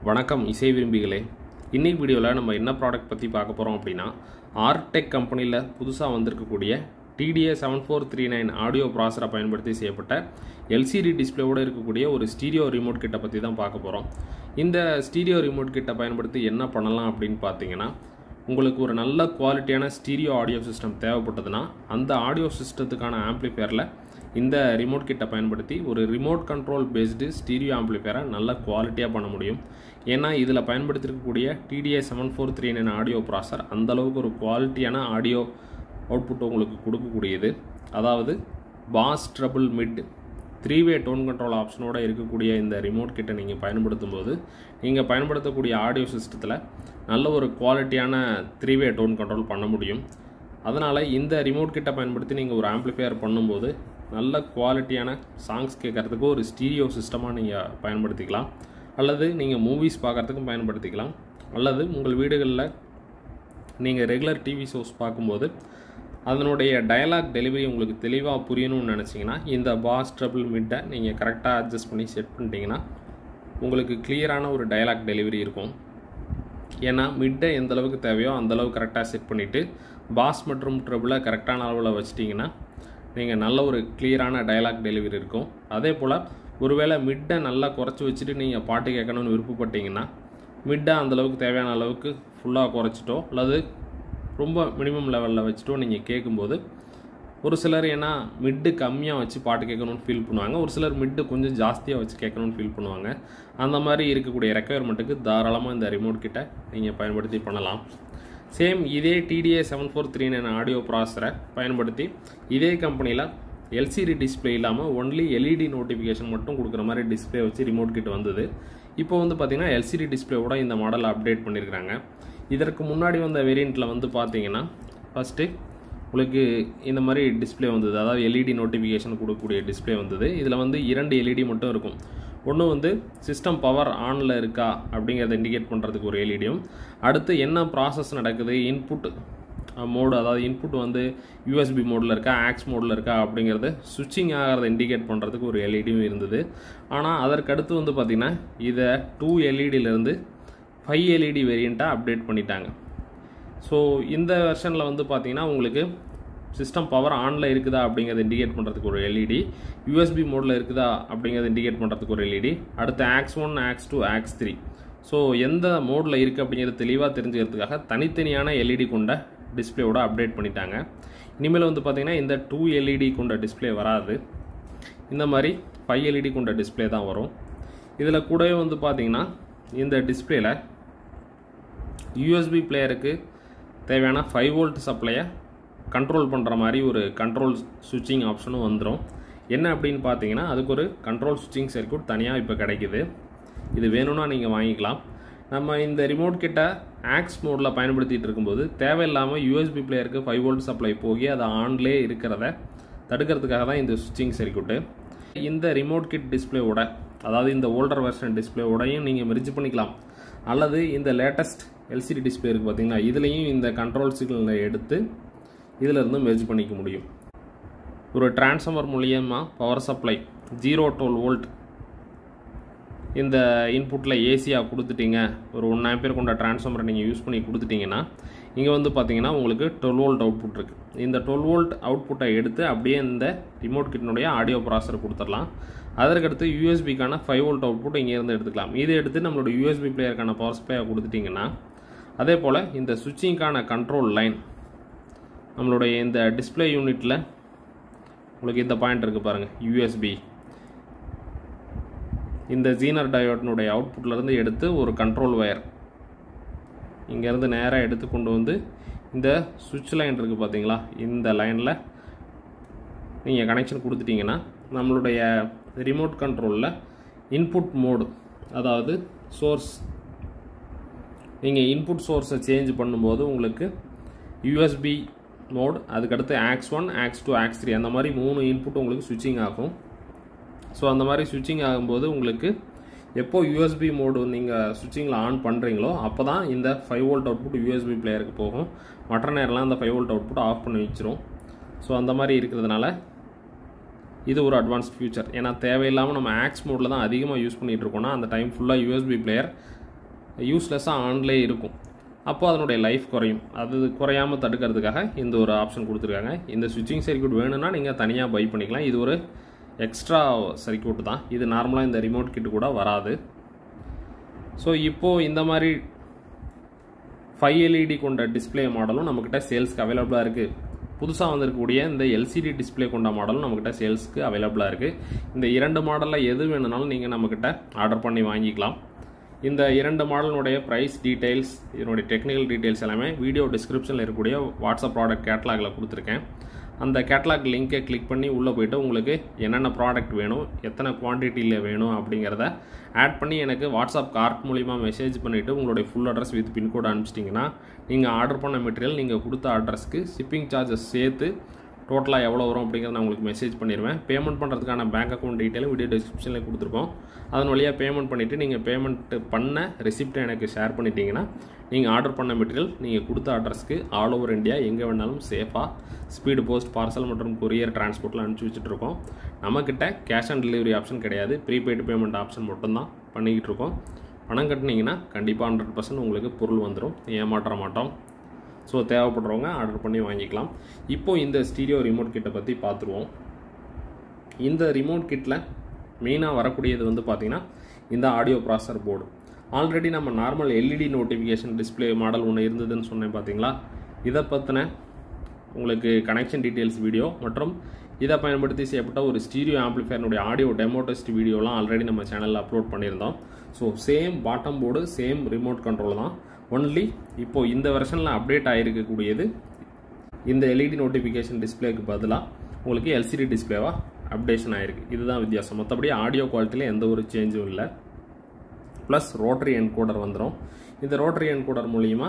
வணக்கம் இசை விரும்பிகளே. இன்னைக்கு வீடியோவில் நம்ம என்ன ப்ராடக்ட் பற்றி பார்க்க போகிறோம் அப்படின்னா, ஆர்டெக் கம்பெனியில் புதுசாக வந்திருக்கக்கூடிய TDA7439 ஆடியோ ப்ராசரை பயன்படுத்தி செய்யப்பட்ட எல்சிடி டிஸ்பிளேவோடு இருக்கக்கூடிய ஒரு ஸ்டீரியோ ரிமோட் கிட்ட பற்றி தான் பார்க்க போகிறோம். இந்த ஸ்டீரியோ ரிமோட் கிட்ட பயன்படுத்தி என்ன பண்ணலாம் அப்படின்னு பார்த்தீங்கன்னா, உங்களுக்கு ஒரு நல்ல குவாலிட்டியான ஸ்டீரியோ ஆடியோ சிஸ்டம் தேவைப்பட்டதுன்னா அந்த ஆடியோ சிஸ்டத்துக்கான ஆம்ப்ளிஃபையரில் இந்த ரிமோட் கிட்ட பயன்படுத்தி ஒரு ரிமோட் கண்ட்ரோல் பேஸ்டு ஸ்டீரியோ ஆம்ப்ளிஃபையரை நல்ல குவாலிட்டியாக பண்ண முடியும். ஏன்னா இதில் பயன்படுத்திருக்கக்கூடிய TDA7439 ஆடியோ ப்ராசர் அந்தளவுக்கு ஒரு குவாலிட்டியான ஆடியோ அவுட்புட் உங்களுக்கு கொடுக்கக்கூடியது. அதாவது பாஸ், ட்ரபிள், மிட் 3-வே டோன் கண்ட்ரோல் ஆப்ஷனோடு இருக்கக்கூடிய இந்த ரிமோட் கிட்ட நீங்கள் பயன்படுத்தும் போது நீங்கள் பயன்படுத்தக்கூடிய ஆடியோ சிஸ்டத்தில் நல்ல ஒரு குவாலிட்டியான 3-வே டோன் கண்ட்ரோல் பண்ண முடியும். அதனால் இந்த ரிமோட் கிட்ட பயன்படுத்தி நீங்கள் ஒரு ஆம்ப்ளிஃபையர் பண்ணும்போது நல்ல குவாலிட்டியான சாங்ஸ் கேட்குறதுக்கு ஒரு ஸ்டீரியோ சிஸ்டமாக நீங்கள் பயன்படுத்திக்கலாம். அல்லது நீங்கள் மூவிஸ் பார்க்குறதுக்கும் பயன்படுத்திக்கலாம். அல்லது உங்கள் வீடுகளில் நீங்கள் ரெகுலர் டிவி ஷோஸ் பார்க்கும்போது அதனுடைய டயலாக் டெலிவரி உங்களுக்கு தெளிவாக புரியணும்னு நினச்சிங்கன்னா இந்த பாஸ், ட்ரபிள், மிட்டை நீங்கள் கரெக்டாக அட்ஜஸ்ட் பண்ணி செட் பண்ணிட்டீங்கன்னா உங்களுக்கு கிளியரான ஒரு டயலாக் டெலிவரி இருக்கும். ஏன்னா மிட்டை எந்த அளவுக்கு தேவையோ அந்தளவுக்கு கரெக்டாக செட் பண்ணிவிட்டு பாஸ் மற்றும் ட்ரபிளை கரெக்டான அளவில் வச்சிட்டிங்கன்னா நீங்கள் நல்ல ஒரு கிளியரான டயலாக் டெலிவரி இருக்கும். அதே போல் ஒருவேளை மிட்டை நல்லா குறைச்சி வச்சுட்டு நீங்கள் பாட்டு கேட்கணும்னு விருப்பப்பட்டீங்கன்னா மிட்டை அந்தளவுக்கு தேவையான அளவுக்கு ஃபுல்லாக குறைச்சிட்டோ அல்லது ரொம்ப மினிமம் லெவலில் வச்சுட்டோ நீங்கள் கேட்கும்போது ஒரு சிலர் ஏன்னா மிட்டு கம்மியாக வச்சு பாட்டு கேட்கணும்னு ஃபீல் பண்ணுவாங்க, ஒரு சிலர் மிட்டு கொஞ்சம் ஜாஸ்தியாக வச்சு கேட்கணும்னு ஃபீல் பண்ணுவாங்க. அந்த மாதிரி இருக்கக்கூடிய ரெக்குயர்மெண்ட்டுக்கு தாராளமாக இந்த ரிமோட் கிட்ட நீங்கள் பயன்படுத்தி பண்ணலாம். சேம் இதே TDA7439 ஆடியோ ப்ராசரை பயன்படுத்தி இதே கம்பெனியில் எல்சிடி டிஸ்பிளே இல்லாமல் ஒன்லி LED நோட்டிஃபிகேஷன் மட்டும் கொடுக்குற மாதிரி டிஸ்பிளே வச்சு ரிமோட் கிட்ட வந்தது. இப்போ வந்து பார்த்திங்கன்னா எல்சிடி டிஸ்பிளேவோட இந்த மாடலை அப்டேட் பண்ணியிருக்கிறாங்க. இதற்கு முன்னாடி வந்த வேரியண்ட்டில் வந்து பார்த்தீங்கன்னா ஃபஸ்ட்டு உங்களுக்கு இந்த மாதிரி டிஸ்பிளே வந்தது, அதாவது LED நோட்டிஃபிகேஷன் கொடுக்கக்கூடிய டிஸ்பிளே வந்தது. இதில் வந்து 2 LED மட்டும் இருக்கும். ஒன்று வந்து சிஸ்டம் பவர் ஆனில் இருக்கா அப்படிங்கிறத இண்டிகேட் பண்ணுறதுக்கு ஒரு எல்இடியும், அடுத்து என்ன ப்ராசஸ் நடக்குது, இன்புட் மோடு, அதாவது இன்புட் வந்து USB மோடில் இருக்கா, ஆக்ஸ் மோடில் இருக்கா அப்படிங்கிறது சுவிட்சிங் ஆகிறத இண்டிகேட் பண்ணுறதுக்கு ஒரு எல்இடியும் இருந்தது. ஆனால் அதற்கடுத்து வந்து பார்த்திங்கன்னா இதை 2 LEDலேருந்து 5 LED வேரியண்ட்டாக அப்டேட் பண்ணிட்டாங்க. ஸோ இந்த வெர்ஷனில் வந்து பார்த்திங்கன்னா உங்களுக்கு சிஸ்டம் பவர் ஆனில் இருக்குதா அப்படிங்கிறத இண்டிகேட் பண்ணுறதுக்கு ஒரு LED, USB மோடில் இருக்குதா அப்படிங்கிறத இண்டிகேட் பண்ணுறதுக்கு ஒரு LED, அடுத்து ஆக்ஸ் 1, ஆக்ஸ் 2, ஆக்ஸ் 3. ஸோ எந்த மோடில் இருக்குது அப்படிங்கிறது தெளிவாக தெரிஞ்சுக்கிறதுக்காக தனித்தனியான LED கொண்ட டிஸ்பிளேவோட அப்டேட் பண்ணிட்டாங்க. இனிமேல் வந்து பார்த்திங்கன்னா இந்த 2 LED கொண்ட டிஸ்பிளே வராது, இந்த மாதிரி 5 LED கொண்ட டிஸ்பிளே தான் வரும். இதில் கூடவே வந்து பார்த்திங்கன்னா இந்த டிஸ்பிளேல USB பிளேயருக்கு தேவையான 5V சப்ளையை கண்ட்ரோல் பண்ணுற மாதிரி ஒரு கண்ட்ரோல் சுவிட்சிங் ஆப்ஷனும் வந்துடும். என்ன அப்படின்னு பார்த்தீங்கன்னா அதுக்கு ஒரு கண்ட்ரோல் சுவிட்சிங் சர்க்யூட் தனியாக இப்போ கிடைக்குது. இது வேணும்னா நீங்கள் வாங்கிக்கலாம். நம்ம இந்த ரிமோட் கிட்ட ஆக்ஸ் மோடில் பயன்படுத்திகிட்டு இருக்கும்போது தேவையில்லாமல் USB பிளேயருக்கு 5V சப்ளை போகி அதை ஆன்லே இருக்கிறத தடுக்கிறதுக்காக தான் இந்த சுவிட்சிங் சர்க்யூட்டு. இந்த ரிமோட் கிட் டிஸ்பிளேவோட, அதாவது இந்த ஓல்டர் வெர்ஷன் டிஸ்பிளேவோடையும் நீங்கள் மெர்ஜ் பண்ணிக்கலாம். அல்லது இந்த லேட்டஸ்ட் எல்சிடி டிஸ்பிளே இருக்குது பார்த்தீங்கன்னா இதுலேயும் இந்த கண்ட்ரோல் சிக்னலை எடுத்து இதிலிருந்து மெர்ஜ் பண்ணிக்க முடியும். ஒரு டிரான்ஸ்ஃபார்மர் மூலியமாக பவர் சப்ளை 0-12V இந்த இன்புட்டில் ஏசியாக கொடுத்துட்டீங்க, ஒரு 1 ஆம்பியர் கொண்ட டிரான்ஸ்ஃபார்மரை நீங்கள் யூஸ் பண்ணி கொடுத்துட்டிங்கன்னா இங்கே வந்து பார்த்தீங்கன்னா உங்களுக்கு 12V அவுட்புட் இருக்குது. இந்த 12V அவுட்புட்டை எடுத்து அப்படியே இந்த ரிமோட் கிட்டினுடைய ஆடியோ ப்ராசர் கொடுத்துடலாம். அதற்கடுத்து USBக்கான 5V அவுட்புட் இங்கேருந்து எடுத்துக்கலாம். இதை எடுத்து நம்மளோட USB பிளேயருக்கான பவர் சப்ளையை கொடுத்துட்டிங்கன்னா அதே போல் இந்த சுவிட்சிங்கான கண்ட்ரோல் லைன் நம்மளுடைய இந்த டிஸ்பிளே யூனிட்டில் உங்களுக்கு இந்த பாயிண்ட் இருக்குது பாருங்கள், USB, இந்த ஜீனர் டயோட்னுடைய அவுட்புட்லேருந்து எடுத்து ஒரு கண்ட்ரோல் வயர் இங்கேருந்து நேராக எடுத்து கொண்டு வந்து இந்த சுவிட்ச் லைன் இருக்குது பார்த்தீங்களா, இந்த லைனில் நீங்கள் கனெக்ஷன் கொடுத்துட்டிங்கன்னா நம்மளுடைய ரிமோட் கண்ட்ரோலில் இன்புட் மோடு, அதாவது சோர்ஸ், நீங்கள் இன்புட் சோர்ஸை சேஞ்ச் பண்ணும்போது உங்களுக்கு USB மோட், அதுக்கடுத்து ஆக்ஸ் 1, ஆக்ஸ் 2, ஆக்ஸ் 3 அந்த மாதிரி 3 இன்புட் உங்களுக்கு ஸ்விட்சிங் ஆகும். ஸோ அந்த மாதிரி ஸ்விட்சிங் ஆகும்போது உங்களுக்கு எப்போ USB மோடு நீங்கள் ஸ்விட்சிங்கில் ஆன் பண்ணுறீங்களோ அப்போ தான் இந்த 5V அவுட்புட் USB பிளேயருக்கு போகும். மற்ற நேரம்லாம் அந்த 5V அவுட்புட் ஆஃப் பண்ணி வச்சிரும். ஸோ அந்த மாதிரி இருக்கிறதுனால இது ஒரு அட்வான்ஸ்ட் ஃபியூச்சர். ஏன்னா தேவையில்லாமல் நம்ம ஆக்ஸ் மோடில் தான் அதிகமாக யூஸ் பண்ணிகிட்டு இருக்கோம்னா அந்த டைம் ஃபுல்லாக USB பிளேயர் யூஸ்லெஸ்ஸாக ஆன்லேயே இருக்கும். அப்போ அதனுடைய லைஃப் குறையும். அது குறையாமல் தடுக்கிறதுக்காக இந்த ஒரு ஆப்ஷன் கொடுத்துருக்காங்க. இந்த ஸ்விட்சிங் சர்க்யூட் வேணும்னா நீங்கள் தனியாக பை பண்ணிக்கலாம். இது ஒரு எக்ஸ்ட்ரா சர்க்யூட் தான். இது நார்மலாக இந்த ரிமோட் கிட் கூட வராது. ஸோ இப்போது இந்த மாதிரி 5 LED கொண்ட டிஸ்பிளே மாடலும் நம்மக்கிட்ட சேல்ஸ்க்கு அவைலபிளாக இருக்குது. புதுசாக வந்திருக்கக்கூடிய இந்த LCD டிஸ்பிளே கொண்ட மாடலும் நம்மக்கிட்ட சேல்ஸ்க்கு அவைலபிளாக இருக்குது. இந்த 2 மாடலில் எது வேணுனாலும் நீங்கள் நம்மக்கிட்ட ஆர்டர் பண்ணி வாங்கிக்கலாம். இந்த 2 மாடலுடைய ப்ரைஸ் டீட்டெயில்ஸ், இதனுடைய டெக்னிக்கல் டீட்டெயில்ஸ் எல்லாமே வீடியோ டிஸ்கிரிப்ஷனில் இருக்கக்கூடிய வாட்ஸ்அப் ப்ராடக்ட் கேட்லாகில் கொடுத்துருக்கேன். அந்த கேட்லாக் லிங்கை கிளிக் பண்ணி உள்ளே போய்ட்டு உங்களுக்கு என்னென்ன ப்ராடக்ட் வேணும், எத்தனை குவான்டிட்டியில் வேணும் அப்படிங்கிறத ஆட் பண்ணி எனக்கு வாட்ஸ்அப் கார்ட் மூலிமா மெசேஜ் பண்ணிவிட்டு உங்களுடைய ஃபுல் அட்ரஸ் வித் பின்கோடு அனுப்பிச்சிட்டிங்கன்னா நீங்கள் ஆர்டர் பண்ண மெட்டீரியல் நீங்கள் கொடுத்த அட்ரஸ்க்கு ஷிப்பிங் சார்ஜஸ் சேர்த்து டோட்டலாக எவ்வளோ வரும் அப்படிங்கிறத நான் உங்களுக்கு மெசேஜ் பண்ணிடுவேன். பேமெண்ட் பண்ணுறதுக்கான பேங்க் அக்கௌண்ட் டீட்டெயிலும் வீடியோ டிஸ்கிரிப்ஷனில் கொடுத்துருக்கோம். அதன் வழியாக பேமெண்ட் பண்ணிவிட்டு நீங்கள் பேமெண்ட் பண்ண ரெசிப்ட்டை எனக்கு ஷேர் பண்ணிட்டீங்கன்னா நீங்கள் ஆர்டர் பண்ண மெட்டீரியல் நீங்கள் கொடுத்த அட்ரஸ்க்கு ஆல் ஓவர் இந்தியா எங்கே வேணாலும் சேஃபாக ஸ்பீடு போஸ்ட், பார்சல் மற்றும் கொரியர் டிரான்ஸ்போர்ட்டில் அனுப்பிச்சி வச்சுட்ருக்கோம். நம்மக்கிட்ட கேஷ் ஆன் டெலிவரி ஆப்ஷன் கிடையாது. ப்ரீபெய்டு பேமெண்ட் ஆப்ஷன் மட்டும்தான் பண்ணிக்கிட்டு இருக்கோம். பணம் கட்டினீங்கன்னா கண்டிப்பாக 100% உங்களுக்கு பொருள் வந்துடும், ஏமாற்ற மாட்டோம். ஸோ தேவைப்படுறவங்க ஆர்டர் பண்ணி வாங்கிக்கலாம். இப்போது இந்த ஸ்டீரியோ ரிமோட் கிட்டை பற்றி பார்த்துருவோம். இந்த ரிமோட் கிட்டில் மெயினாக வரக்கூடியது வந்து பார்த்திங்கன்னா இந்த ஆடியோ ப்ராசஸர் போர்டு. ஆல்ரெடி நம்ம normal LED notification display model ஒன்று இருந்ததுன்னு சொன்னேன் பார்த்தீங்களா. இதை பற்றின உங்களுக்கு கனெக்ஷன் டீட்டெயில்ஸ் வீடியோ மற்றும் இதை பயன்படுத்தி செய்யப்பட்ட ஒரு ஸ்டீரியோ ஆம்பிளிஃபையர்னுடைய ஆடியோ டெமோ டெஸ்ட் வீடியோலாம் ஆல்ரெடி நம்ம சேனலில் அப்லோட் பண்ணியிருந்தோம். So same bottom board, same remote control தான். ஒன்லி இப்போது இந்த வெர்ஷனில் அப்டேட் ஆகிருக்கக்கூடியது இந்த LED நோட்டிஃபிகேஷன் டிஸ்பிளேக்கு பதிலாக உங்களுக்கு LCD டிஸ்பிளேவாக அப்டேஷன் ஆகிருக்கு. இதுதான் வித்தியாசம். மற்றபடி ஆடியோ குவாலிட்டியில் எந்த ஒரு சேஞ்சும் இல்லை. ப்ளஸ் ரோட்டரி என்கோடர் வந்துடும். இந்த ரோட்டரி என்கோடர் மூலிமா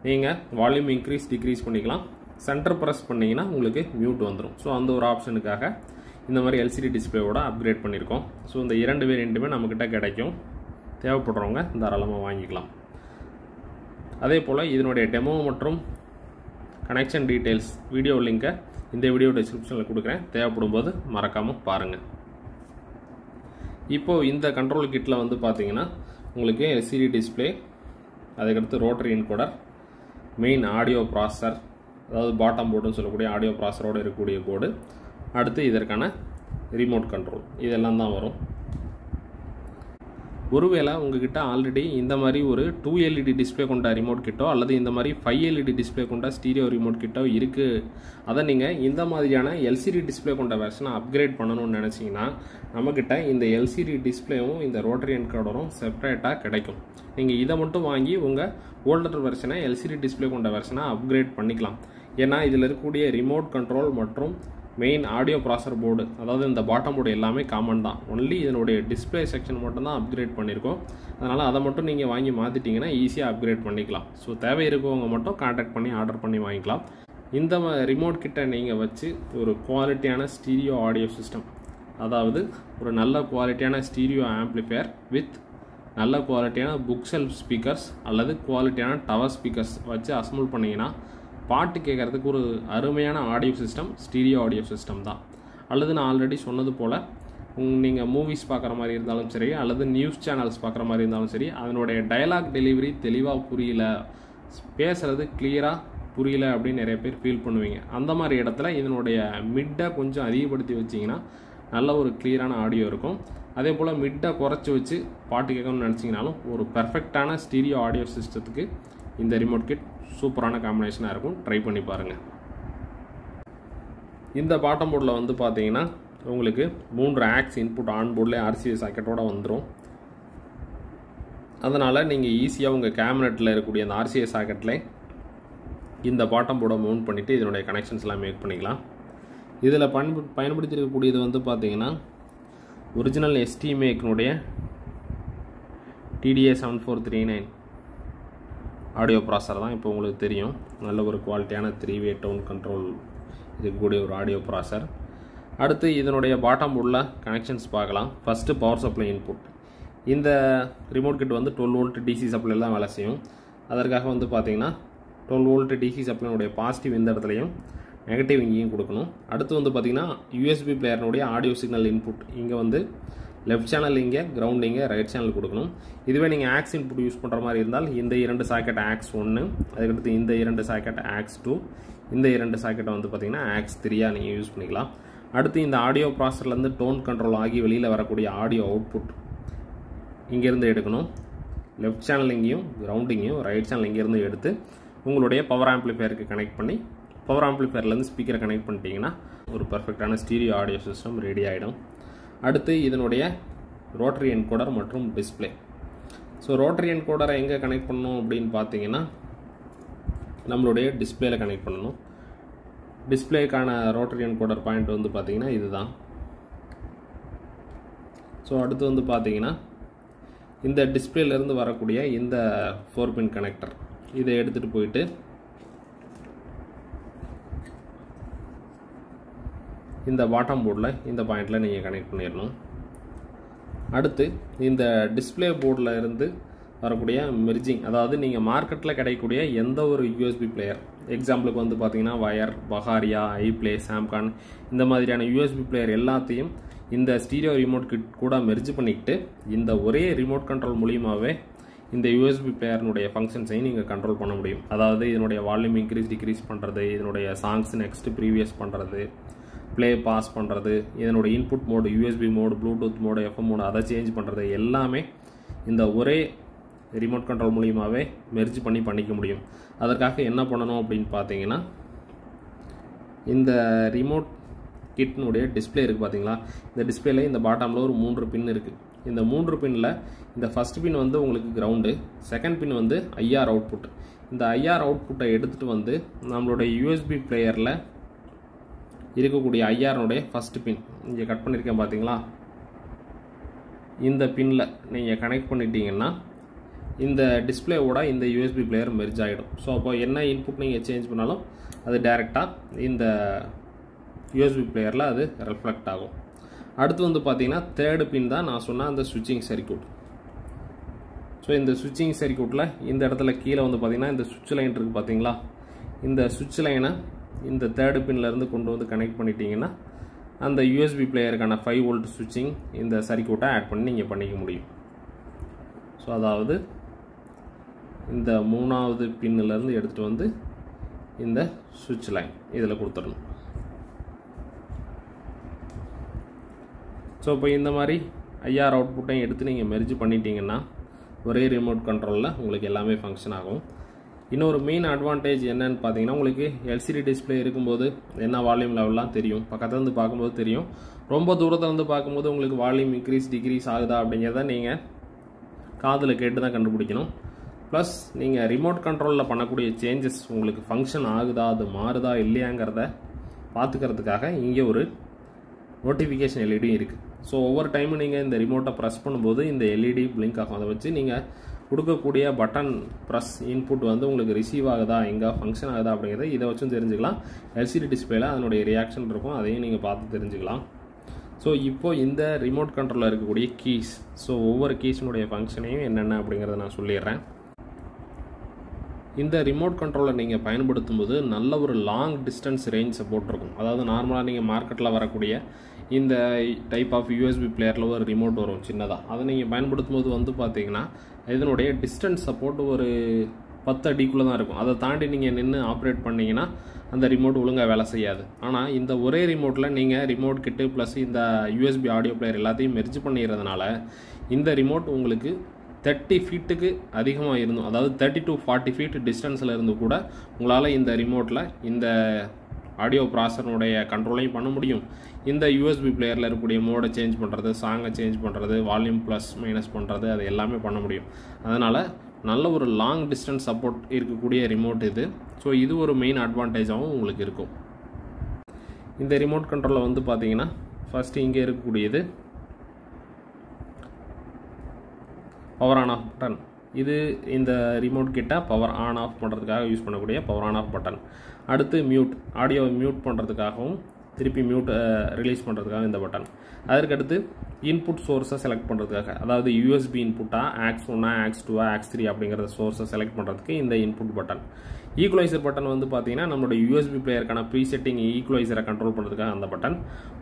நீங்கள் வால்யூம் இன்க்ரீஸ் டிக்ரீஸ் பண்ணிக்கலாம். சென்டர் ப்ரெஸ் பண்ணிங்கன்னா உங்களுக்கு மியூட் வந்துடும். ஸோ அந்த ஒரு ஆப்ஷனுக்காக இந்த மாதிரி LCD டிஸ்பிளேவோட அப்கிரேட் பண்ணியிருக்கோம். ஸோ இந்த 2 வேரியண்ட்டுமே நம்மக்கிட்ட கிடைக்கும். தேவைப்படுறவங்க தாராளமாக வாங்கிக்கலாம். அதே போல் இதனுடைய டெமோ மற்றும் கனெக்ஷன் டீட்டெயில்ஸ் வீடியோ லிங்கை இந்த வீடியோ டிஸ்கிரிப்ஷனில் கொடுக்குறேன். தேவைப்படும் போது மறக்காமல் பாருங்கள். இப்போது இந்த கண்ட்ரோல் கிட்டில் வந்து பார்த்தீங்கன்னா உங்களுக்கு LCD டிஸ்பிளே, அதுக்கடுத்து rotary encoder, main audio processor, அதாவது பாட்டம் போர்டுன்னு சொல்லக்கூடிய ஆடியோ ப்ராசஸரோடு இருக்கக்கூடிய போர்டு, அடுத்து இதற்கான ரிமோட் கண்ட்ரோல், இதெல்லாம் தான் வரும். ஒருவேளை உங்ககிட்ட ஆல்ரெடி இந்த மாதிரி ஒரு 2 LED டிஸ்பிளே கொண்ட ரிமோட் கிட்டோ அல்லது இந்த மாதிரி 5 LED டிஸ்பிளே கொண்ட ஸ்டீரியோ ரிமோட் கிட்டோ இருக்குது, அதை நீங்கள் இந்த மாதிரியான LCD டிஸ்பிளே கொண்ட வெர்ஷனை அப்கிரேட் பண்ணணும்னு நினச்சிங்கன்னா நம்மக்கிட்ட இந்த LCD டிஸ்பிளேவும் இந்த ரோட்டரி என்கோடரும் செப்பரேட்டாக கிடைக்கும். நீங்கள் இதை மட்டும் வாங்கி உங்கள் ஓல்டர் வெர்ஷனை LCD டிஸ்பிளே கொண்ட வெர்ஷனை அப்கிரேட் பண்ணிக்கலாம். ஏன்னா இதில் இருக்கக்கூடிய ரிமோட் கண்ட்ரோல் மற்றும் மெயின் ஆடியோ ப்ராசஸர் போர்டு, அதாவது இந்த பாட்டம் போர்டு எல்லாமே காமன் தான். ஒன்லி இதனுடைய டிஸ்பிளே செக்ஷன் மட்டும் தான் அப்கிரேட் பண்ணியிருக்கோம். அதனால் அதை மட்டும் நீங்கள் வாங்கி மாற்றிட்டிங்கன்னா ஈஸியாக அப்கிரேட் பண்ணிக்கலாம். ஸோ தேவை இருக்கவங்க மட்டும் கான்டாக்ட் பண்ணி ஆர்டர் பண்ணி வாங்கிக்கலாம். இந்த ரிமோட் கிட்ட நீங்கள் வச்சு ஒரு குவாலிட்டியான ஸ்டீரியோ ஆடியோ சிஸ்டம், அதாவது ஒரு நல்ல குவாலிட்டியான ஸ்டீரியோ ஆம்பிளிஃபையர் வித் நல்ல குவாலிட்டியான புக் ஷெல்ஃப் ஸ்பீக்கர்ஸ் அல்லது குவாலிட்டியான டவர் ஸ்பீக்கர்ஸ் வச்சு அசம்பிள் பண்ணிங்கன்னா பாட்டு கேட்குறதுக்கு ஒரு அருமையான audio system stereo audio system தான். அல்லது நான் ஆல்ரெடி சொன்னது போல் நீங்கள் மூவிஸ் பார்க்குற மாதிரி இருந்தாலும் சரி அல்லது நியூஸ் சேனல்ஸ் பார்க்குற மாதிரி இருந்தாலும் சரி, அதனுடைய டயலாக் டெலிவரி தெளிவாக புரியல, பேசுகிறது கிளியராக புரியல அப்படின்னு நிறைய பேர் ஃபீல் பண்ணுவீங்க. அந்த மாதிரி இடத்துல இதனுடைய மிட்டை கொஞ்சம் அதிகப்படுத்தி வச்சிங்கன்னா நல்ல ஒரு கிளியரான ஆடியோ இருக்கும். அதே போல் மிட்டை குறைச்சி வச்சு பாட்டு கேட்கணும்னு நினச்சிங்கனாலும் ஒரு பெர்ஃபெக்டான ஸ்டீரியோ ஆடியோ சிஸ்டத்துக்கு இந்த ரிமோட் கிட் சூப்பரான காம்பினேஷனாக இருக்கும். ட்ரை பண்ணி பாருங்கள். இந்த பாட்டம் போர்டில் வந்து பார்த்தீங்கன்னா உங்களுக்கு 3 ஆக்ஸ் இன்புட் ஆன் போர்டில் RCA சாக்கெட்டோடு வந்துடும். அதனால் நீங்கள் ஈஸியாக உங்கள் கேபினெட்டில் இருக்கக்கூடிய அந்த RCA சாக்கெட்டில் இந்த பாட்டம் போர்டை மவுண்ட் பண்ணிவிட்டு இதனுடைய கனெக்ஷன்ஸ்லாம் மேக் பண்ணிக்கலாம். இதில் பயன்படுத்தியிருக்கக்கூடியது வந்து பார்த்தீங்கன்னா ஒரிஜினல் STMicனுடைய TDA7439 ஆடியோ ப்ராசஸர் தான். இப்போ உங்களுக்கு தெரியும், நல்ல ஒரு குவாலிட்டியான 3-வே டோன் கண்ட்ரோல் இருக்கக்கூடிய ஒரு ஆடியோ ப்ராசஸர். அடுத்து இதனுடைய பாட்டம் போர்டில் கனெக்ஷன்ஸ் பார்க்கலாம். First power supply input. இந்த ரிமோட் கிட் வந்து 12 வோல்ட் DC சப்ளையில் தான் வேலை செய்யும். அதற்காக வந்து பார்த்தீங்கன்னா 12 வோல்ட் DC சப்ளைனுடைய பாசிட்டிவ் இந்த இடத்துலையும் நெகட்டிவ் இங்கேயும் கொடுக்கணும். அடுத்து வந்து பார்த்தீங்கன்னா USB பிளேயர்னுடைய ஆடியோ சிக்னல் இன்புட். இங்கே வந்து லெஃப்ட் சேனல் இங்கே, கிரவுண்ட் இங்கே, ரைட் சேனல் கொடுக்கணும். இதுவே நீங்கள் ஆக்ஸ் இன்புட் யூஸ் பண்ணுற மாதிரி இருந்தால் இந்த 2 சாக்கெட் ஆக்ஸ் 1, அதுக்கடுத்து இந்த 2 சாக்கெட் ஆக்ஸ் 2, இந்த 2 சாக்கெட்டை வந்து பார்த்தீங்கன்னா ஆக்ஸ் 3 நீங்கள் யூஸ் பண்ணிக்கலாம். அடுத்து இந்த ஆடியோ ப்ராசஸர்லேருந்து டோன் கண்ட்ரோல் ஆகி வெளியில் வரக்கூடிய ஆடியோ அவுட்புட் இங்கேருந்து எடுக்கணும். லெஃப்ட் சேனல் இங்கேயும், கிரவுண்டிங்கையும், ரைட் சேனல் இங்கேருந்து எடுத்து உங்களுடைய பவர் ஆம்ப்ளிஃபையருக்கு கனெக்ட் பண்ணி பவர் ஆம்ப்ளிஃபையர்லேருந்து ஸ்பீக்கரை கனெக்ட் பண்ணிட்டீங்கன்னா ஒரு பர்ஃபெக்டான ஸ்டீரியோ ஆடியோ சிஸ்டம் ரெடி ஆகிடும். அடுத்து இதனுடைய ரோட்டரி என்கோடர் மற்றும் டிஸ்பிளே. ஸோ ரோட்டரி என்கோடரை எங்கே கனெக்ட் பண்ணணும் அப்படின்னு பார்த்தீங்கன்னா நம்மளுடைய டிஸ்பிளேல கனெக்ட் பண்ணணும். டிஸ்பிளேக்கான ரோட்டரி என்கோடர் பாயிண்ட் வந்து பார்த்தீங்கன்னா இதுதான். ஸோ அடுத்து வந்து பார்த்தீங்கன்னா இந்த டிஸ்பிளேலேருந்து வரக்கூடிய இந்த 4 பின் கனெக்டர் இதை எடுத்துகிட்டு போயிட்டு இந்த பாட்டம் போர்டில் இந்த பாயிண்டில் நீங்கள் கனெக்ட் பண்ணிடணும். அடுத்து இந்த டிஸ்பிளே போர்டில் இருந்து வரக்கூடிய மெர்ஜிங், அதாவது நீங்கள் மார்க்கெட்டில் கிடைக்கக்கூடிய எந்த ஒரு யூஎஸ்பி பிளேயர், எக்ஸாம்பிளுக்கு வந்து பார்த்தீங்கன்னா வயர், பஹாரியா, ஐப்ளே, சாம்கான் இந்த மாதிரியான யூஎஸ்பி பிளேயர் எல்லாத்தையும் இந்த ஸ்டீரியோ ரிமோட் கிட் கூட மெர்ஜ் பண்ணிக்கிட்டு இந்த ஒரே ரிமோட் கண்ட்ரோல் மூலியமாகவே இந்த யூஎஸ்பி பிளேயர்னுடைய ஃபங்க்ஷன்ஸையும் நீங்கள் கண்ட்ரோல் பண்ண முடியும். அதாவது இதனுடைய வால்யூம் இன்க்ரீஸ் டிக்ரீஸ் பண்ணுறது, இதனுடைய சாங்ஸ் நெக்ஸ்ட் ப்ரீவியஸ் பண்ணுறது, ப்ளே பாஸ் பண்ணுறது, இதனுடைய input mode, USB mode, Bluetooth mode, FM mode அதை சேஞ்ச் பண்ணுறது எல்லாமே இந்த ஒரே ரிமோட் கண்ட்ரோல் மூலியமாகவே மெர்ஜ் பண்ணி பண்ணிக்க முடியும். அதற்காக என்ன பண்ணணும் அப்படின்னு பார்த்தீங்கன்னா இந்த ரிமோட் கிட்னுடைய டிஸ்பிளே இருக்குது பார்த்தீங்களா, இந்த டிஸ்பிளேல இந்த பாட்டமில் ஒரு 3 பின் இருக்குது. இந்த 3 பின்னில் இந்த ஃபஸ்ட் பின் வந்து உங்களுக்கு கிரவுண்டு, செகண்ட் பின் வந்து ஐஆர் அவுட்புட். இந்த ஐஆர் அவுட்புட்டை எடுத்துகிட்டு வந்து நம்மளுடைய யூஎஸ்பி பிளேயரில் இருக்கக்கூடிய ஐஆர்னுடைய ஃபஸ்ட் பின் இங்கே கட் பண்ணியிருக்கேன் பார்த்தீங்களா, இந்த பின்னில் நீங்கள் கனெக்ட் பண்ணிட்டீங்கன்னா இந்த டிஸ்பிளேவோட இந்த யூஎஸ்பி பிளேயர் மெர்ஜ் ஆகிடும். ஸோ அப்போ என்ன இன்புட் நீங்கள் சேஞ்ச் பண்ணாலும் அது டைரெக்டாக இந்த யூஎஸ்பி பிளேயரில் அது ரெஃப்ளெக்ட் ஆகும். அடுத்து வந்து பார்த்தீங்கன்னா தேர்டு பின் தான் நான் சொன்ன அந்த ஸ்விட்சிங் சர்க்யூட். ஸோ இந்த ஸ்விட்சிங் சர்க்யூட்டில் இந்த இடத்துல கீழே வந்து பார்த்தீங்கன்னா இந்த சுவிட்ச் லைன் இருக்குது பார்த்தீங்களா, இந்த சுவிட்ச் லைனை இந்த தேர்டு பின்லேருந்து கொண்டு வந்து கனெக்ட் பண்ணிட்டீங்கன்னா அந்த யூஎஸ்பி பிளேயருக்கான 5 வோல்ட் ஸ்விட்சிங் இந்த சர்க்யூட்டை ஆட் பண்ணி நீங்கள் பண்ணிக்க முடியும். ஸோ அதாவது இந்த 3வது பின்னிலேருந்து எடுத்துகிட்டு வந்து இந்த சுவிட்ச் லைன் இதில் கொடுத்துடணும். ஸோ இப்போ இந்த மாதிரி ஐஆர் அவுட்புட்டையும் எடுத்து நீங்கள் மெர்ஜ் பண்ணிட்டீங்கன்னா ஒரே ரிமோட் கண்ட்ரோலில் உங்களுக்கு எல்லாமே ஃபங்க்ஷன் ஆகும். இன்னொரு மெயின் அட்வான்டேஜ் என்னன்னு பார்த்தீங்கன்னா உங்களுக்கு எல்சிடி டிஸ்பிளே இருக்கும்போது என்ன வால்யூம் லெவல்லாம் தெரியும், பக்கத்துலேருந்து பார்க்கும்போது தெரியும். ரொம்ப தூரத்துலேருந்து பார்க்கும்போது உங்களுக்கு வால்யூம் இன்க்ரீஸ் டிக்ரீஸ் ஆகுதா அப்படிங்கிறத நீங்கள் காதில் கேட்டு தான் கண்டுபிடிக்கணும். ப்ளஸ் நீங்கள் ரிமோட் கண்ட்ரோலில் பண்ணக்கூடிய சேஞ்சஸ் உங்களுக்கு ஃபங்க்ஷன் ஆகுதா, அது மாறுதா இல்லையாங்கிறத பார்த்துக்கிறதுக்காக இங்கே ஒரு நோட்டிஃபிகேஷன் எல்இடியும் இருக்குது. ஸோ ஒவ்வொரு டைமும் நீங்கள் இந்த ரிமோட்டை ப்ரெஸ் பண்ணும்போது இந்த எல்இடி பிளிங்க் ஆகும். அதை வச்சு நீங்கள் கொடுக்கக்கூடிய பட்டன் ப்ரெஸ் இன்புட் வந்து உங்களுக்கு ரிசீவ் ஆகுதா, எங்கே ஃபங்க்ஷன் ஆகுதா அப்படிங்கிறத இதை வச்சும் தெரிஞ்சுக்கலாம். எல்சிடி டிஸ்பிளேல அதனுடைய ரியாக்ஷன் இருக்கும், அதையும் நீங்கள் பார்த்து தெரிஞ்சுக்கலாம். ஸோ இப்போது இந்த ரிமோட் கண்ட்ரோலில் இருக்கக்கூடிய கீஸ், ஸோ ஒவ்வொரு கீஸினுடைய ஃபங்க்ஷனையும் என்னென்ன அப்படிங்கிறத நான் சொல்லிடுறேன். இந்த ரிமோட் கண்ட்ரோலை நீங்கள் பயன்படுத்தும் போது நல்ல ஒரு லாங் டிஸ்டன்ஸ் ரேஞ்ச் சப்போர்ட் இருக்கும். அதாவது நார்மலாக நீங்கள் மார்க்கெட்டில் வரக்கூடிய இந்த டைப் ஆஃப் யூஎஸ்பி பிளேயரில் ஒரு ரிமோட் வரும் சின்னதாக, அதை நீங்கள் பயன்படுத்தும் போது வந்து பார்த்தீங்கன்னா இதனுடைய டிஸ்டன்ஸ் சப்போர்ட் ஒரு 10 அடிக்குள்ளே தான் இருக்கும். அதை தாண்டி நீங்கள் நின்று ஆப்ரேட் பண்ணிங்கன்னா அந்த ரிமோட் ஒழுங்காக வேலை செய்யாது. ஆனால் இந்த ஒரே ரிமோட்டில் நீங்கள் ரிமோட் கிட்டு ப்ளஸ் இந்த யூஎஸ்பி ஆடியோ பிளேயர் எல்லாத்தையும் மெர்ஜ் பண்ணிடுறதுனால இந்த ரிமோட் உங்களுக்கு 30 ஃபீட்டுக்கு அதிகமாக இருந்தும், அதாவது 30 to 40 ஃபீட் டிஸ்டன்ஸில் இருந்து கூட உங்களால் இந்த ரிமோட்டில் இந்த ஆடியோ ப்ராசஸருடைய கண்ட்ரோலையும் பண்ண முடியும். இந்த யூஎஸ்பி பிளேயரில் இருக்கக்கூடிய மோடை சேஞ்ச் பண்ணுறது, சாங்கை சேஞ்ச் பண்ணுறது, வால்யூம் ப்ளஸ் மைனஸ் பண்ணுறது, அது எல்லாமே பண்ண முடியும். அதனால் நல்ல ஒரு லாங் டிஸ்டன்ஸ் சப்போர்ட் இருக்கக்கூடிய ரிமோட் இது. ஸோ இது ஒரு மெயின் அட்வான்டேஜாகவும் உங்களுக்கு இருக்கும். இந்த ரிமோட் கண்ட்ரோலில் வந்து பார்த்தீங்கன்னா ஃபஸ்ட்டு இங்கே இருக்கக்கூடியது பவர் ஆன் ஆஃப் பட்டன். இது இந்த ரிமோட் கிட்ட பவர் ஆன் ஆஃப் பண்ணுறதுக்காக யூஸ் பண்ணக்கூடிய பவர் ஆன் ஆஃப் பட்டன். அடுத்து மியூட், ஆடியோவை மியூட் பண்ணுறதுக்காகவும் திருப்பி மியூட் ரிலீஸ் பண்ணுறதுக்காக இந்த பட்டன். அதற்கடுத்து இன்புட் சோர்ஸை செலக்ட் பண்ணுறதுக்காக, அதாவது யூஎஸ்பி இன்புட்டா ஆக்ஸ் 1 ஆக்ஸ் 2 ஆக்ஸ் 3 அப்படிங்கிற சோர்ஸை செலக்ட் பண்ணுறதுக்கு இந்த இன்புட் பட்டன். ஈக்குவலைசர் பட்டன் வந்து பார்த்தீங்கன்னா நம்மளோட யூஎஸ்பி பிளேயருக்கான ப்ரீசெட்டிங் ஈக்குவலைசரை கண்ட்ரோல் பண்ணுறதுக்காக அந்த பட்டன்.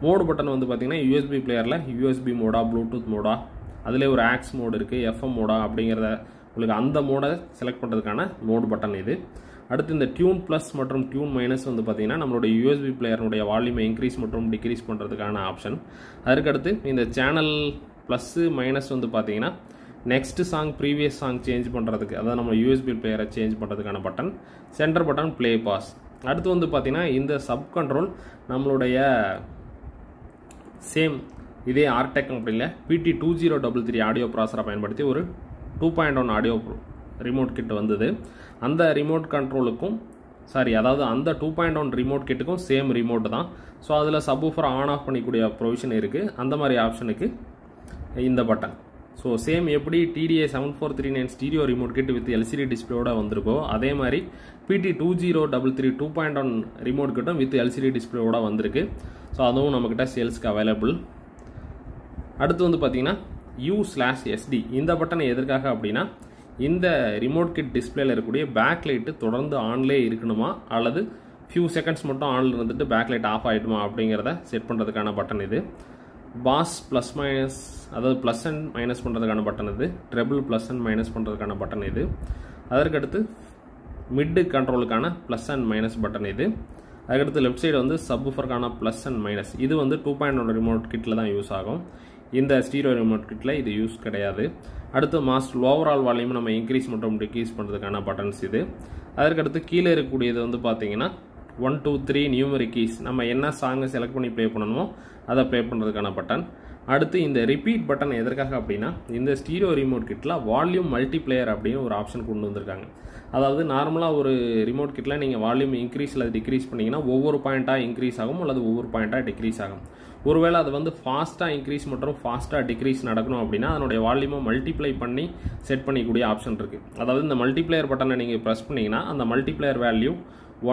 மோடு பட்டன் வந்து பார்த்தீங்கன்னா USB பிளேயரில் USB Moda Bluetooth Moda, அதிலே ஒரு ஆக்ஸ் மோடு இருக்குது, எஃப்எம் மோடா அப்படிங்கிறத உங்களுக்கு அந்த மோடை செலக்ட் பண்ணுறதுக்கான மோடு பட்டன் இது. அடுத்து இந்த டியூன் ப்ளஸ் மற்றும் டியூன் மைனஸ் வந்து பார்த்தீங்கன்னா நம்மளோட யூஎஸ்பி பிளேயருடைய வால்யூமை இன்க்ரீஸ் மற்றும் டிக்ரீஸ் பண்ணுறதுக்கான ஆப்ஷன். அதற்கடுத்து இந்த சேனல் ப்ளஸ்ஸு மைனஸ் வந்து பார்த்தீங்கன்னா next song previous song change பண்ணுறதுக்கு, அதாவது நம்ம யூஎஸ்பி பிளேயரை சேஞ்ச் பண்ணுறதுக்கான button. Centre button play pause. அடுத்து வந்து பார்த்தீங்கன்னா இந்த சப் கண்ட்ரோல் நம்மளுடைய சேம் இதே ஆர்டெக் கம்பெனியில் PT2033 ஆடியோ ப்ராசரை பயன்படுத்தி ஒரு 2.1 ஆடியோ ரிமோட் கிட் வந்தது. அந்த ரிமோட் கண்ட்ரோலுக்கும் அதாவது அந்த 2.1 ரிமோட் கிட்டுக்கும் சேம் ரிமோட் தான். ஸோ அதில் சப்வூஃபர் ஆன் ஆஃப் பண்ணிக்கூடிய ப்ரொவிஷன் இருக்குது. அந்த மாதிரி ஆப்ஷனுக்கு இந்த பட்டன். ஸோ சேம் எப்படி TDA7439 stereo remote kit with LCD டிஸ்பிளேயோட வந்திருக்கோ அதே மாதிரி PT2033 2.1 ரிமோட் கிட்டும் வித் LCD டிஸ்பிளேயோட வந்திருக்கு. ஸோ அதுவும் நம்மக்கிட்ட சேல்ஸ்க்கு அவைலபிள். அடுத்து வந்து பார்த்தீங்கன்னா U/SD இந்த பட்டன் எதற்காக அப்படின்னா இந்த ரிமோட் கிட் டிஸ்பிளேல இருக்கக்கூடிய பேக் லைட்டு தொடர்ந்து ஆன்லே இருக்கணுமா அல்லது ஃபியூ செகண்ட்ஸ் மட்டும் ஆன்ல இருந்துட்டு பேக் லைட் ஆஃப் ஆகிடுமா அப்படிங்கிறத செட் பண்ணுறதுக்கான பட்டன் இது. பாஸ் ப்ளஸ் மைனஸ், அதாவது ப்ளஸ் அண்ட் மைனஸ் பண்ணுறதுக்கான பட்டன் இது. ட்ரெபிள் ப்ளஸ் அண்ட் மைனஸ் பண்ணுறதுக்கான பட்டன் இது. அதற்கடுத்து மிட்டு கண்ட்ரோலுக்கான ப்ளஸ் அண்ட் மைனஸ் பட்டன் இது. அதுக்கடுத்து லெஃப்ட் சைடு வந்து சப்வூஃபருக்கான ப்ளஸ் அண்ட் மைனஸ். இது வந்து 2.1 ரிமோட் கிட்டில் தான் யூஸ் ஆகும். இந்த ஸ்டீரியோ ரிமோட் கிட்டில் இது யூஸ் கிடையாது. அடுத்து மாஸ்டர் ஓவரால் வால்யூம் நம்ம இன்க்ரீஸ் மற்றும் டிக்ரீஸ் பண்ணுறதுக்கான பட்டன்ஸ் இது. அதற்கடுத்து கீழே இருக்கக்கூடியது வந்து பார்த்தீங்கன்னா 1 2 3 நியூமரிக் கீஸ், நம்ம என்ன சாங்கை செலக்ட் பண்ணி ப்ளே பண்ணணுமோ அதை ப்ளே பண்ணுறதுக்கான பட்டன். அடுத்து இந்த ரிப்பீட் பட்டன் எதற்காக அப்படின்னா இந்த ஸ்டீரியோ ரிமோட் கிட்டில் வால்யூம் மல்டிப்ளேயர் அப்படின்னு ஒரு ஆப்ஷன் கொண்டு வந்திருக்காங்க. அதாவது நார்மலாக ஒரு ரிமோட் கிட்டில் நீங்கள் வால்யூம் இன்க்ரீஸ் அல்லது டிக்ரீஸ் பண்ணிங்கன்னா ஒவ்வொரு பாயிண்ட்டாக இன்க்ரீஸ் ஆகும் அல்லது ஒவ்வொரு பாயிண்ட்டாக டிக்ரீஸ் ஆகும். ஒருவேளை அது வந்து ஃபாஸ்ட்டாக இன்க்ரீஸ் மற்றும் ஃபாஸ்ட்டாக டிக்ரீஸ் நடக்கணும் அப்படின்னா அதனுடைய வால்யூமை மல்டிப்ளை பண்ணி செட் பண்ணிக்கூடிய ஆப்ஷன் இருக்குது. அதாவது இந்த மல்டிப்ளேயர் பட்டனை நீங்கள் ப்ரெஸ் பண்ணிங்கன்னா அந்த மல்டிப்ளேயர் வேல்யூ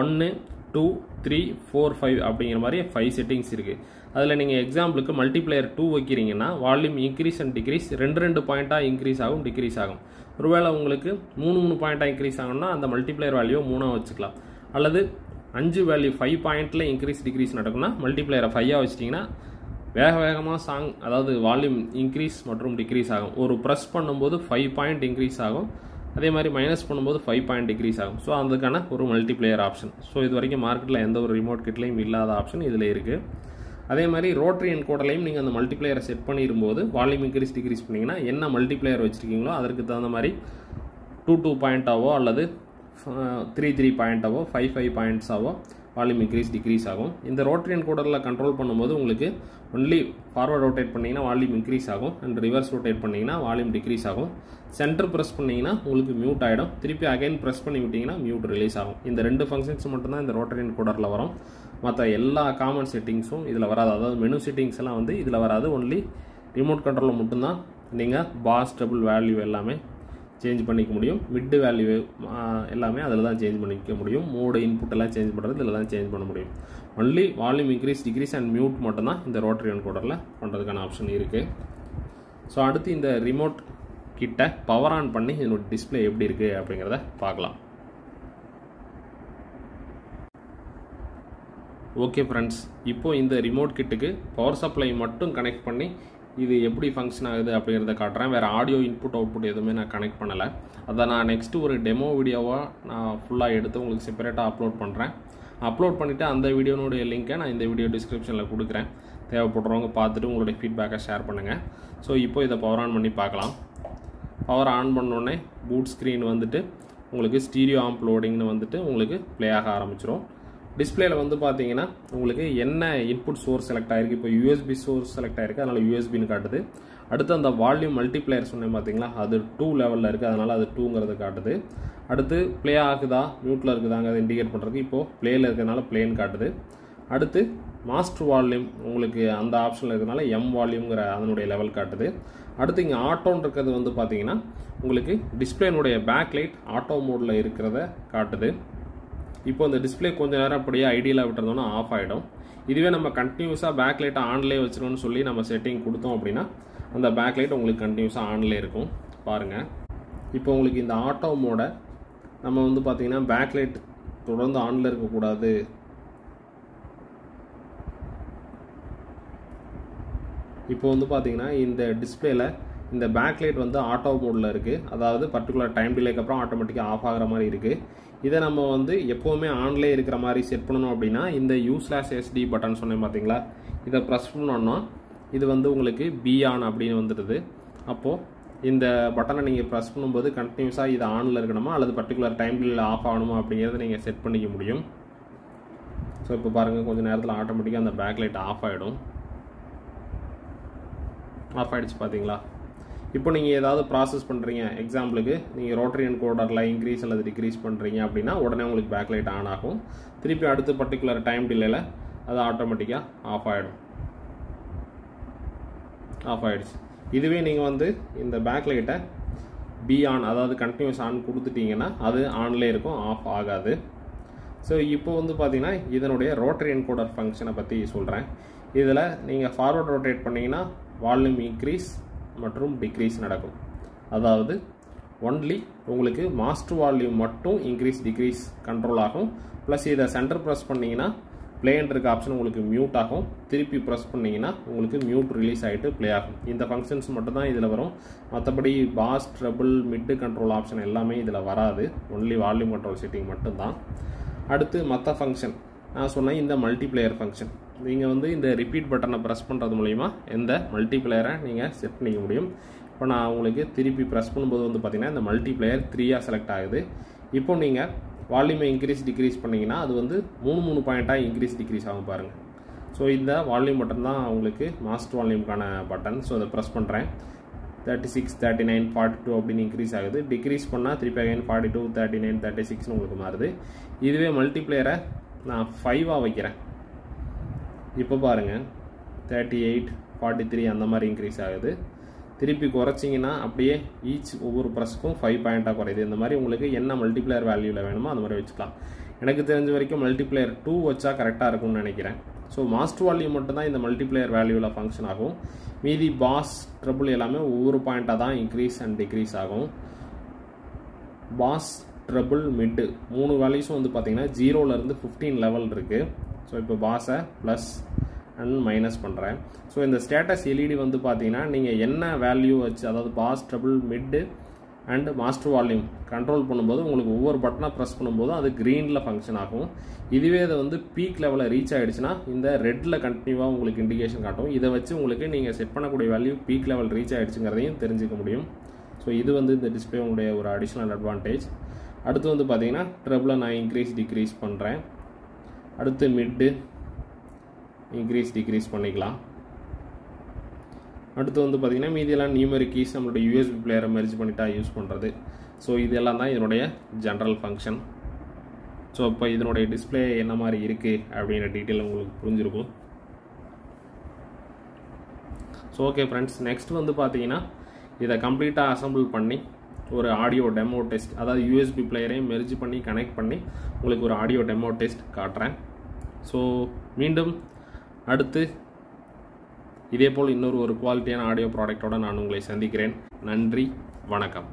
1 2 3 4 5 அப்படிங்கிற மாதிரி 5 செட்டிங்ஸ் இருக்குது. அதில் நீங்கள் எக்ஸாம்பிளுக்கு மல்டிப்ளேயர் 2 வைக்கிறீங்கன்னா வால்யூம் இன்க்ரீஸ் அண்ட் டிக்ரீஸ் 2 பாயிண்ட்டாக இன்க்ரீஸ் ஆகும் டிக்ரீஸ் ஆகும். ஒருவேளை உங்களுக்கு 3 பாயிண்ட்டாக இன்க்ரீஸ் ஆகும்னா அந்த மல்டிப்ளேயர் வேல்யூ 3 வச்சுக்கலாம். அல்லது 5 வேல்யூ 5 பாயிண்ட்டில் இன்க்ரீஸ் டிக்ரீஸ் நடக்கும்னா மல்டிப்ளேயரை 5 வச்சிட்டிங்கன்னா வேகமாக சாங் அதாவது வால்யூம் இன்க்ரீஸ் மற்றும் டிக்ரீஸ் ஆகும். ஒரு ப்ரெஸ் பண்ணும்போது 5 பாயிண்ட் இன்க்ரீஸ் ஆகும், அதே மாதிரி மைனஸ் பண்ணும்போது 5 பாயிண்ட் டிக்ரீஸ் ஆகும். ஸோ அதுக்கான ஒரு மல்டிப்ளேயர் ஆப்ஷன். ஸோ இது வரைக்கும் மார்க்கெட்டில் எந்த ஒரு ரிமோட் கிட்லையும் இல்லாத ஆப்ஷன் இதில் இருக்குது. அதே மாதிரி ரோட்டரி என்கோடர்லையும் நீங்கள் அந்த மல்டிப்ளேயரை செட் பண்ணிடும்போது வால்யூம் இன்க்ரீஸ் டிக்ரீஸ் பண்ணிங்கன்னா என்ன மல்டிப்ளேயர் வச்சுருக்கீங்களோ அதற்கு தகுந்த மாதிரி 2 பாயிண்ட்டாவோ அல்லது 3 பாயிண்ட்டாவோ 5 பாயிண்ட்ஸாவோ வால்யூம் இன்க்ரீஸ் டிக்ரீஸ் ஆகும். இந்த ரோட்டரி என்கோடரில் கண்ட்ரோல் பண்ணும்போது உங்களுக்கு ஒன்லி ஃபார்வர்ட் ரொட்டேட் பண்ணிங்கன்னா வால்யூம் இன்க்ரீஸ் ஆகும் அண்ட் ரிவர்ஸ் ரொட்டேட் பண்ணிங்கன்னா வால்யூம் டிக்ரீஸ் ஆகும். சென்டர் ப்ரெஸ் பண்ணிங்கன்னா உங்களுக்கு மியூட் ஆகிடும், திருப்பி அகைன் ப்ரெஸ் பண்ணி விட்டிங்கன்னா மியூட் ரிலீஸ் ஆகும். இந்த 2 ஃபங்க்ஷன்ஸ் மட்டும்தான் இந்த ரோட்டரி என்கோடரில் வரும். மற்ற எல்லா காமன் செட்டிங்ஸும் இதில் வராது. அதாவது மெனு செட்டிங்ஸ் எல்லாம் வந்து இதில் வராது. ஒன்லி ரிமோட் கண்ட்ரோலில் மட்டும்தான் நீங்கள் பாஸ் ட்ரபிள் வேல்யூ எல்லாமே சேஞ்ச் பண்ணிக்க முடியும். மிட் வேல்யூ எல்லாமே அதில் தான் சேஞ்ச் பண்ணிக்க முடியும். மோடு இன்புட் எல்லாம் சேஞ்ச் பண்ணுறது இதில் தான் சேஞ்ச் பண்ண முடியும். Only volume increase degrees and mute மட்டும்தான் இந்த ரோட்டரி என்கோடரில் பண்ணுறதுக்கான ஆப்ஷன் இருக்குது. ஸோ அடுத்து இந்த ரிமோட் கிட்ட பவர் ஆன் பண்ணி இதனோட டிஸ்பிளே எப்படி இருக்குது அப்படிங்கிறத பார்க்கலாம். ஓகே ஃப்ரெண்ட்ஸ், இப்போது இந்த ரிமோட் கிட்டுக்கு பவர் சப்ளை மட்டும் கனெக்ட் பண்ணி இது எப்படி ஃபங்க்ஷன் ஆகுது அப்படிங்கிறத காட்டுறேன். வேறு ஆடியோ இன்புட் அவுட்புட் எதுவுமே நான் கனெக்ட் பண்ணலை. அதை நான் நெக்ஸ்ட்டு ஒரு டெமோ வீடியோவாக நான் ஃபுல்லாக எடுத்து உங்களுக்கு செப்பரேட்டாக அப்லோட் பண்ணுறேன். அப்லோட் பண்ணிவிட்டு அந்த வீடியோனுடைய லிங்க்கை நான் இந்த வீடியோ டிஸ்கிரிப்ஷனில் கொடுக்குறேன். தேவைப்படுறவங்க பார்த்துட்டு உங்களுடைய ஃபீட்பேக்கை ஷேர் பண்ணுங்கள். ஸோ இப்போ இதை பவர் ஆன் பண்ணி பார்க்கலாம். பவர் ஆன் பண்ணோடனே பூட் ஸ்க்ரீன் வந்துட்டு உங்களுக்கு ஸ்டீரியோ ஆம்ப் லோடிங்னு வந்துட்டு உங்களுக்கு ப்ளே ஆக ஆரம்பிச்சிடும். டிஸ்பிளேல வந்து பார்த்தீங்கன்னா உங்களுக்கு என்ன இன்புட் சோர்ஸ் செலக்ட் ஆகிருக்கு. இப்போ யூஎஸ்பி சோர்ஸ் செலக்ட் ஆகிருக்கு, அதனால் யூஎஸ்பின்னு காட்டுது. அடுத்து அந்த வால்யூம் மல்டிப்ளேயர் சொன்னேன் பார்த்தீங்களா, அது 2 லெவலில் இருக்குது, அதனால் அது 2ங்கிறது காட்டுது. அடுத்து ப்ளே ஆகுதா மியூட்டில் இருக்குதாங்கிறத இண்டிகேட் பண்ணுறதுக்கு இப்போது ப்ளேயில் இருக்கிறதுனால ப்ளேன்னு காட்டுது. அடுத்து மாஸ்டர் வால்யூம் உங்களுக்கு அந்த ஆப்ஷனில் இருக்கிறதுனால எம் வால்யூம்ங்கிற அதனுடைய லெவல் காட்டுது. அடுத்து இங்கே ஆட்டோன்னு இருக்கிறது வந்து பார்த்தீங்கன்னா உங்களுக்கு டிஸ்பிளேனுடைய பேக் லைட் ஆட்டோ மோடில் இருக்கிறத காட்டுது. இப்போ இந்த டிஸ்பிளே கொஞ்சம் நேரம் அப்படியே ஐடியலாக விட்டுறதோன்னா ஆஃப் ஆகிடும். இதுவே நம்ம கண்டினியூஸாக பேக் லைட்டை ஆன்லேயே வச்சிருக்கோம்னு சொல்லி நம்ம செட்டிங் கொடுத்தோம் அப்படின்னா அந்த பேக் லைட் உங்களுக்கு கண்டினியூஸாக ஆன்லேயே இருக்கும். பாருங்கள், இப்போ உங்களுக்கு இந்த ஆட்டோ மோடை நம்ம வந்து பார்த்திங்கன்னா பேக் லைட் தொடர்ந்து ஆனில் இருக்கக்கூடாது, இப்போ வந்து பார்த்திங்கன்னா இந்த டிஸ்பிளேல இந்த பேக் லைட் வந்து ஆட்டோ மோடில் இருக்குது. அதாவது பர்டிகுலர் டைம் டிலேக்கு அப்புறம் ஆட்டோமேட்டிக்காக ஆஃப் ஆகிற மாதிரி இருக்குது. இதை நம்ம வந்து எப்போவுமே ஆன்லேயே இருக்கிற மாதிரி செட் பண்ணணும் அப்படின்னா இந்த U/SD பட்டன் சொன்னேன் பார்த்தீங்களா, இதை ப்ரெஸ் பண்ணோன்னா இது வந்து உங்களுக்கு பி ஆன் அப்படின்னு வந்துடுது. அப்போது இந்த பட்டனை நீங்கள் ப்ரெஸ் பண்ணும்போது கண்டினியூஸாக இது ஆனில் இருக்கணுமா அல்லது பர்டிகுலர் டைம் டிலேயில் ஆஃப் ஆகணுமா அப்படிங்கிறத நீங்கள் செட் பண்ணிக்க முடியும். ஸோ இப்போ பாருங்கள், கொஞ்சம் நேரத்தில் ஆட்டோமேட்டிக்காக அந்த பேக் லைட் ஆஃப் ஆகிடும். ஆஃப் ஆகிடுச்சு பார்த்தீங்களா. இப்போ நீங்கள் ஏதாவது ப்ராசஸ் பண்ணுறீங்க, எக்ஸாம்பிளுக்கு நீங்கள் ரோட்டரி என்கோடரில் இன்க்ரீஸ் அல்லது டிக்ரீஸ் பண்ணுறீங்க அப்படின்னா உடனே உங்களுக்கு பேக் லைட் ஆன் ஆகும். திருப்பி அடுத்து பர்டிகுலர் டைம் டிலேயில் அது ஆட்டோமேட்டிக்காக ஆஃப் ஆகிடும். ஆஃப் ஆகிடுச்சு. இதுவே நீங்கள் வந்து இந்த பேக் லைட்டை பி ஆன், அதாவது கண்டினியூஸ் ஆன் கொடுத்துட்டிங்கன்னா அது ஆன்லேயே இருக்கும், ஆஃப் ஆகாது. ஸோ இப்போ வந்து பார்த்தீங்கன்னா இதனுடைய ரோட்டரி என்கோடர் ஃபங்க்ஷனை பற்றி சொல்கிறேன். இதில் நீங்கள் ஃபார்வர்ட் ரொட்டேட் பண்ணிங்கன்னா வால்யூம் இன்க்ரீஸ் மற்றும் டிக்ரீஸ் நடக்கும். அதாவது ஒன்லி உங்களுக்கு மாஸ்டர் வால்யூம் மட்டும் இன்க்ரீஸ் டிக்ரீஸ் கண்ட்ரோல் ஆகும். ப்ளஸ் இதை சென்டர் ப்ரெஸ் பண்ணிங்கன்னா ப்ளேன் இருக்க ஆப்ஷன் உங்களுக்கு மியூட் ஆகும். திருப்பி ப்ரெஸ் பண்ணிங்கன்னா உங்களுக்கு மியூட் ரிலீஸ் ஆகிட்டு ப்ளே ஆகும். இந்த ஃபங்க்ஷன்ஸ் மட்டும் தான் இதில் வரும். மற்றபடி bass, treble, mid control option எல்லாமே இதில் வராது. ஒன்லி வால்யூம் கண்ட்ரோல் செட்டிங் மட்டும்தான். அடுத்து மற்ற ஃபங்க்ஷன் நான் சொன்னேன், இந்த மல்டிப்ளேயர் ஃபங்க்ஷன். நீங்கள் வந்து இந்த ரிப்பீட் பட்டனை ப்ரெஸ் பண்ணுறது மூலிமா இந்த மல்டிப்ளேயரை நீங்கள் செட் பண்ணிக்க முடியும். இப்போ நான் உங்களுக்கு திருப்பி ப்ரெஸ் பண்ணும்போது வந்து பார்த்திங்கன்னா இந்த மல்டிப்ளேயர் 3ஆக செலக்ட் ஆகுது. இப்போ நீங்கள் வால்யூமை இன்க்ரீஸ் டிக்ரீஸ் பண்ணிங்கன்னா அது வந்து 3 பாயிண்ட்டாக இன்க்ரீஸ் டிக்ரீஸ் ஆகும் பாருங்கள். ஸோ இந்த வால்யூம் பட்டன் தான் உங்களுக்கு மாஸ்டர் வால்யூமுக்கான பட்டன். ஸோ அதை ப்ரெஸ் பண்ணுறேன். 36, 39, 42 அப்படின்னு இன்க்ரீஸ் ஆகுது. டிக்ரீஸ் பண்ணால் திருப்பி அகைன் 42, 39, 36 உங்களுக்கு மாறுது. இதுவே மல்டிப்ளேயரை நான் 5ஆக வைக்கிறேன். இப்போ பாருங்கள் 38, 43 அந்த மாதிரி இன்க்ரீஸ் ஆகுது. திருப்பி குறைச்சிங்கன்னா அப்படியே ஒவ்வொரு ப்ரெஸ்ஸுக்கும் 5 பாயிண்ட்டாக குறையுது. இந்த மாதிரி உங்களுக்கு என்ன மல்டிப்ளேயர் வேல்யூவில் வேணுமோ அந்த மாதிரி வச்சுக்கலாம். எனக்கு தெரிஞ்ச வரைக்கும் மல்டிப்ளேயர் 2 வச்சா கரெக்டாக இருக்கும்னு நினைக்கிறேன். ஸோ மாஸ்டர் வால்யூம் மட்டும்தான் இந்த மல்டிப்ளேயர் வேல்யூவில் ஃபங்க்ஷன் ஆகும். மீதி பாஸ், ட்ரபிள் எல்லாமே ஒவ்வொரு பாயிண்ட்டாக தான் இன்க்ரீஸ் அண்ட் டிக்ரீஸ் ஆகும். பாஸ், ட்ரபிள், மிட்டு 3 வேல்யூஸும் வந்து பார்த்தீங்கன்னா 0லேருந்து 15 லெவல் இருக்குது. ஸோ இப்போ பாஸை ப்ளஸ் அண்ட் மைனஸ் பண்ணுறேன். ஸோ இந்த ஸ்டேட்டஸ் எல்இடி வந்து பார்த்தீங்கன்னா நீங்கள் என்ன வேல்யூ வச்சு, அதாவது bass, treble, mid and master volume control பண்ணும்போது உங்களுக்கு ஒவ்வொரு பட்டனாக ப்ரெஸ் பண்ணும்போதும் அது க்ரீனில் ஃபங்க்ஷன் ஆகும். இதுவே அதை வந்து பீக் லெவலில் ரீச் ஆகிடுச்சுன்னா இந்த ரெட்டில் கண்டினியூவாக உங்களுக்கு இண்டிகேஷன் காட்டும். இதை வச்சு உங்களுக்கு நீங்கள் செட் பண்ணக்கூடிய வேல்யூ பீக் லெவல் ரீச் ஆகிடுச்சுங்கிறதையும் தெரிஞ்சுக்க முடியும். ஸோ இது வந்து இந்த டிஸ்பிளே உங்களுடைய ஒரு அடிஷ்னல் அட்வான்டேஜ். அடுத்து வந்து பார்த்தீங்கன்னா ட்ரபிளை நான் இன்க்ரீஸ் டிக்ரீஸ் பண்ணுறேன். அடுத்து மிட்டு இன்க்ரீஸ் டிக்ரீஸ் பண்ணிக்கலாம். அடுத்து வந்து பார்த்திங்கன்னா மீதியெல்லாம் நியூமெரிக் கீஸ் நம்மளுடைய USB பிளேயரை மெர்ஜ் பண்ணிட்டா யூஸ் பண்ணுறது. ஸோ இதெல்லாம் தான் இதனுடைய ஜென்ரல் ஃபங்க்ஷன். ஸோ இப்போ இதனுடைய டிஸ்பிளே என்ன மாதிரி இருக்குது அப்படிங்கிற டீட்டெயில் உங்களுக்கு புரிஞ்சிருக்கும். ஸோ ஓகே ஃப்ரெண்ட்ஸ், நெக்ஸ்ட் வந்து பார்த்தீங்கன்னா இதை கம்ப்ளீட்டாக அசம்பிள் பண்ணி ஒரு ஆடியோ டெமோ டெஸ்ட், அதாவது USB பிளேயரையும் மெர்ஜ் பண்ணி கனெக்ட் பண்ணி உங்களுக்கு ஒரு ஆடியோ டெமோ டெஸ்ட் காட்டுறேன். ஸோ மீண்டும் அடுத்து இதேபோல் இன்னொரு குவாலிட்டியான ஆடியோ ப்ராடக்டோடு நான் உங்களை சந்திக்கிறேன். நன்றி, வணக்கம்.